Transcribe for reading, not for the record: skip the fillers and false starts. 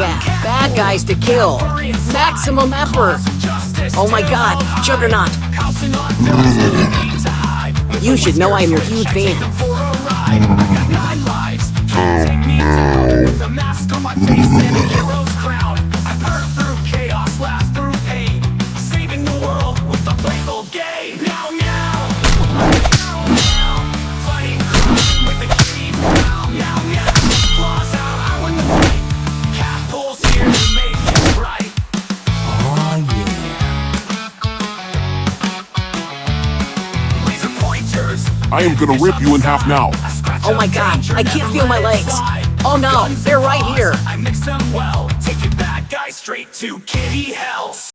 Yeah, bad guys to kill. Maximum effort. Oh my god, Juggernaut. You should know I am your huge fan. The mask on my face and a hero's crown. I burn through chaos, laugh through pain, saving the world with a playful game. Meow meow, meow meow, fighting crime with the kitty. Meow meow meow, claws out, I win the fight. Catpool's here to make it right. Oh yeah. Laser pointers. I am gonna rip you in half now. Oh my god, I can't feel my legs. Oh no, they're right here. I mix them well. Take it back, guys, straight to kitty hell.